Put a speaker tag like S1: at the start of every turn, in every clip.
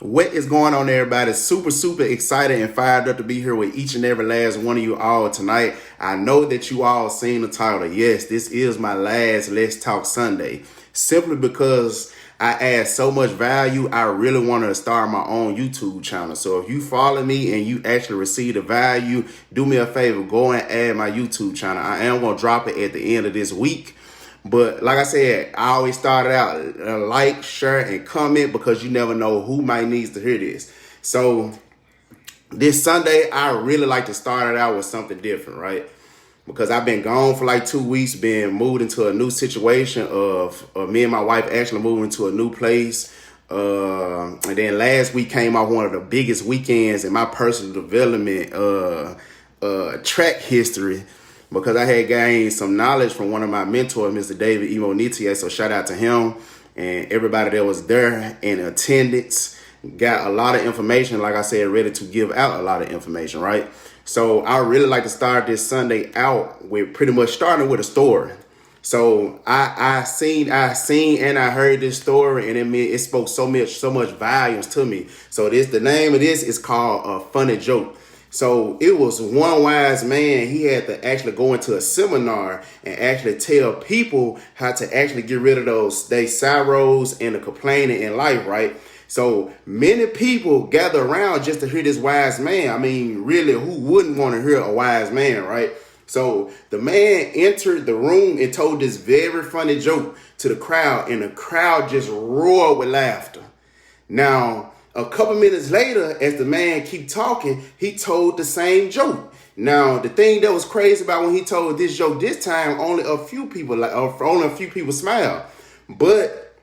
S1: What is going on, everybody? Super excited and fired up to be here with each and every last one of you all tonight. I know that you all seen the title. Yes, this is my last Let's Talk Sunday. Simply because I add so much value, I really wanted to start my own YouTube channel. So if you follow me and you actually receive the value, do me a favor, go and add my YouTube channel. I am going to drop it at the end of this week. But like I said, I always started out like, share, and comment because you never know who might needs to hear this. So this Sunday, I really like to start it out with something different, right? Because I've been gone for like 2 weeks, been moved into a new situation of me and my wife actually moving to a new place. And then last week came out one of the biggest weekends in my personal development track history, because I had gained some knowledge from one of my mentors, Mr. David Nitie. So shout out to him and everybody that was there in attendance. Got a lot of information, like I said, ready to give out a lot of information, right? So I really like to start this Sunday out with pretty much starting with a story. So I seen and I heard this story, and it spoke so much volumes to me. So the name of this is called A Funny Joke. So it was one wise man. He had to actually go into a seminar and actually tell people how to actually get rid of they sorrows and the complaining in life, right? So many people gather around just to hear this wise man. I mean, really, who wouldn't want to hear a wise man, right? So the man entered the room and told this very funny joke to the crowd, and the crowd just roared with laughter. Now, a couple minutes later, as the man keep talking, he told the same joke. Now, the thing that was crazy about when he told this joke this time, only a few people smiled. But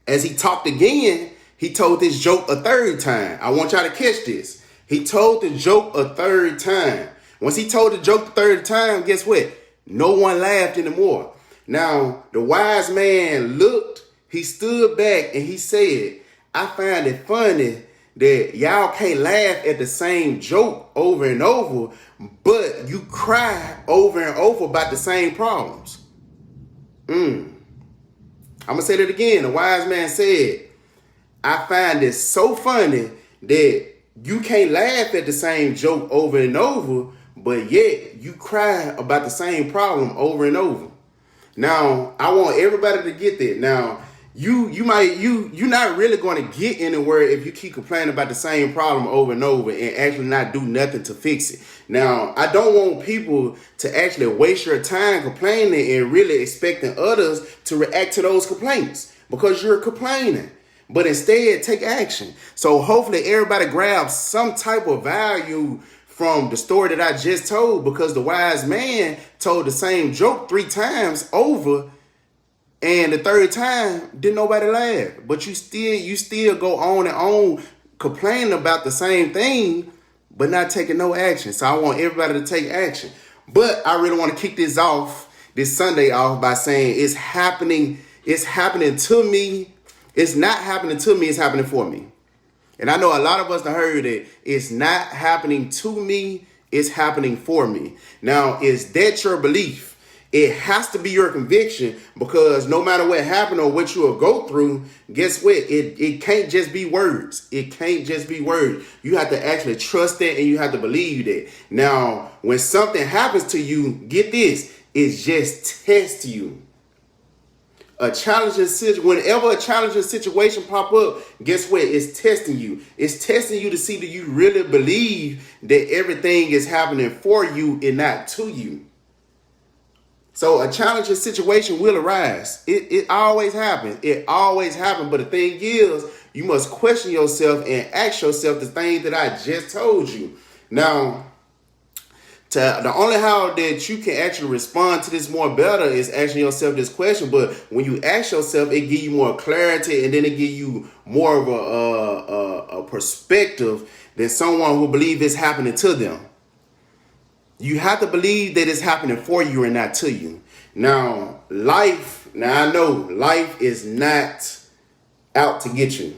S1: as he talked again, he told this joke a third time. I want y'all to catch this. He told the joke a third time. Once he told the joke the third time, guess what? No one laughed anymore. Now, the wise man looked, he stood back, and he said, I find it funny that y'all can't laugh at the same joke over and over, but you cry over and over about the same problems. I'm going to say that again. The wise man said, I find it so funny that you can't laugh at the same joke over and over, but yet you cry about the same problem over and over. Now, I want everybody to get that. Now, you're not really going to get anywhere if you keep complaining about the same problem over and over and actually not do nothing to fix it. Now, I don't want people to actually waste your time complaining and really expecting others to react to those complaints because you're complaining. But instead, take action. So hopefully everybody grabs some type of value from the story that I just told, because the wise man told the same joke 3 times over, and the third time didn't nobody laugh. But you still go on and on complaining about the same thing, but not taking no action. So I want everybody to take action. But I really want to kick this Sunday off by saying it's happening to me. It's not happening to me, it's happening for me. And I know a lot of us have heard it. It's not happening to me, it's happening for me. Now, is that your belief? It has to be your conviction, because no matter what happened or what you will go through, guess what? It can't just be words. It can't just be words. You have to actually trust that, and you have to believe that. Now, when something happens to you, get this, it just tests you. Whenever a challenging situation pop up, guess what? It's testing you. It's testing you to see that you really believe that everything is happening for you and not to you. So a challenging situation will arise. It always happens. It always happens. But the thing is, you must question yourself and ask yourself the thing that I just told you. Now, the only how that you can actually respond to this more better is asking yourself this question. But when you ask yourself, it gives you more clarity, and then it gives you more of a perspective than someone who believes it's happening to them. You have to believe that it's happening for you and not to you. Now I know life is not out to get you.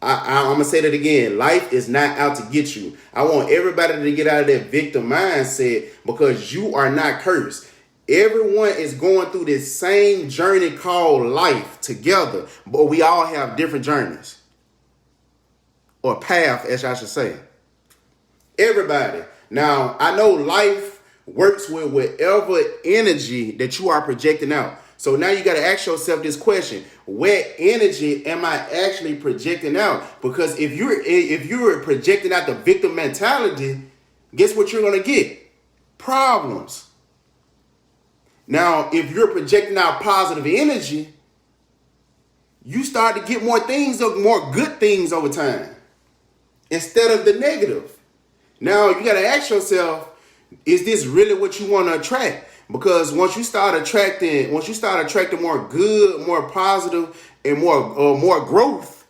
S1: I'm going to say that again. Life is not out to get you. I want everybody to get out of that victim mindset, because you are not cursed. Everyone is going through this same journey called life together, but we all have different journeys. or path, as I should say. Everybody. Now, I know life works with whatever energy that you are projecting out. So now you got to ask yourself this question: what energy am I actually projecting out? Because if you're projecting out the victim mentality, guess what you're going to get? Problems. Now, if you're projecting out positive energy, you start to get more things, more good things over time instead of the negative. Now, you got to ask yourself, is this really what you want to attract? Because once you start attracting more good, more positive, and more growth,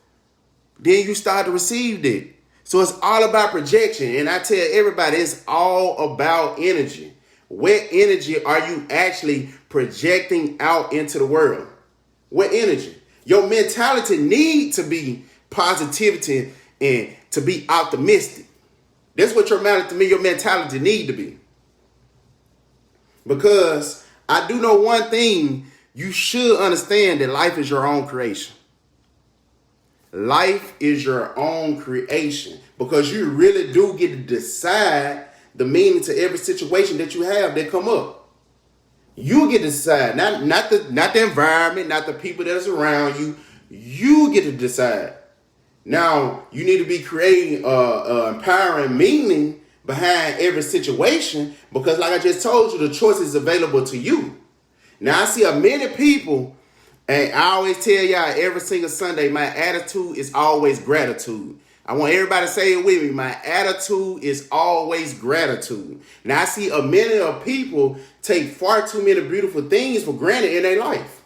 S1: then you start to receive it. So it's all about projection. And I tell everybody, it's all about energy. What energy are you actually projecting out into the world? What energy? Your mentality need to be positivity and to be optimistic. That's what your mentality need to be. Because I do know one thing, you should understand that life is your own creation. Life is your own creation, because you really do get to decide the meaning to every situation that you have that come up. You get to decide, not the environment, not the people that's around you. You get to decide. Now, you need to be creating empowering meaning behind every situation, because like I just told you, the choice is available to you. Now, I see many people, and I always tell y'all every single Sunday, my attitude is always gratitude. I want everybody to say it with me. My attitude is always gratitude. Now, I see many of people take far too many beautiful things for granted in their life.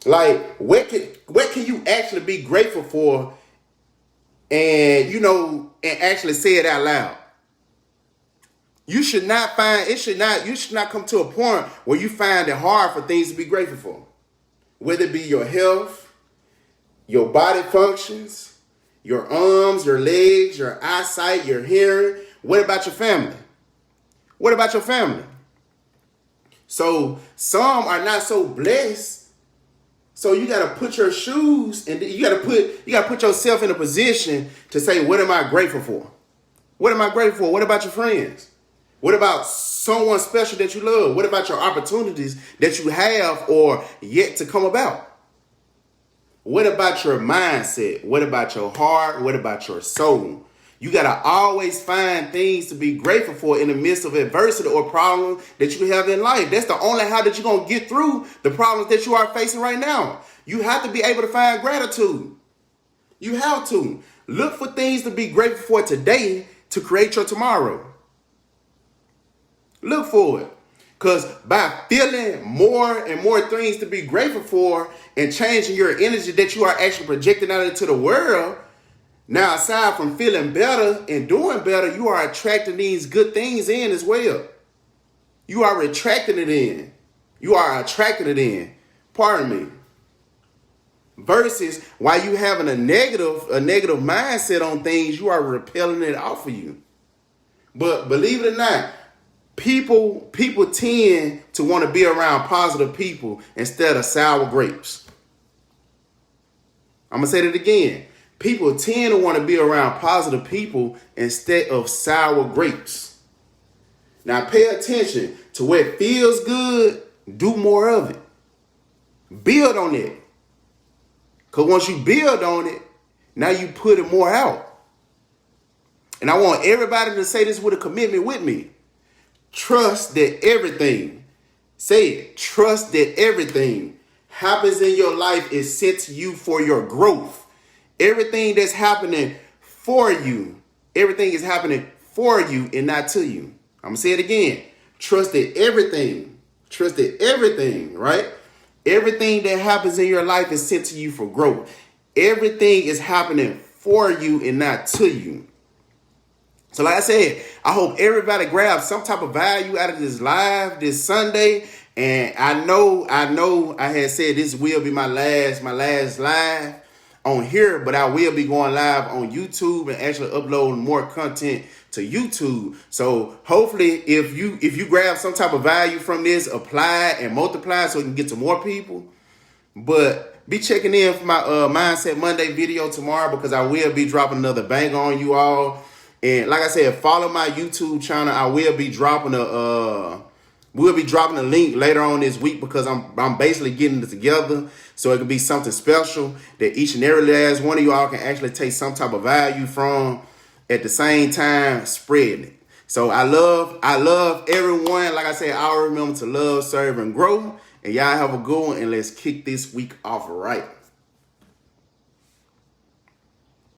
S1: Like, what can you actually be grateful for, and actually say it out loud? You should not come to a point where you find it hard for things to be grateful for. Whether it be your health, your body functions, your arms, your legs, your eyesight, your hearing. What about your family? What about your family? So some are not so blessed. So you got to put your shoes, and you got to put yourself in a position to say, what am I grateful for? What am I grateful for? What about your friends? What about someone special that you love? What about your opportunities that you have or yet to come about? What about your mindset? What about your heart? What about your soul? You got to always find things to be grateful for in the midst of adversity or problem that you have in life. That's the only how that you're going to get through the problems that you are facing right now. You have to be able to find gratitude. You have to. Look for things to be grateful for today to create your tomorrow. Look for it. Because by feeling more and more things to be grateful for and changing your energy that you are actually projecting out into the world, now, aside from feeling better and doing better, you are attracting these good things in as well. You are attracting it in. You are attracting it in. Pardon me. Versus while you having a negative mindset on things, you are repelling it off of you. But believe it or not, people tend to want to be around positive people instead of sour grapes. I'm going to say that again. People tend to want to be around positive people instead of sour grapes. Now pay attention to what feels good. Do more of it. Build on it. Because once you build on it, now you put it more out. And I want everybody to say this with a commitment with me. Trust that everything, say it, trust that everything happens in your life is sent to you for your growth. Everything that's happening for you, everything is happening for you and not to you. I'm going to say it again. Trust that everything, right? Everything that happens in your life is sent to you for growth. Everything is happening for you and not to you. So like I said, I hope everybody grabs some type of value out of this live this Sunday. And I know I had said this will be my last live on here, but I will be going live on YouTube and actually uploading more content to YouTube. So hopefully if you grab some type of value from this, apply and multiply so it can get to more people. But be checking in for my Mindset Monday video tomorrow, because I will be dropping another bang on you all. And like I said, follow my YouTube channel. I will be dropping a link later on this week, because I'm basically getting it together so it can be something special that each and every last one of you all can actually take some type of value from, at the same time spreading it. So I love everyone. Like I said, I remember to love, serve, and grow. And y'all have a good one, and let's kick this week off right.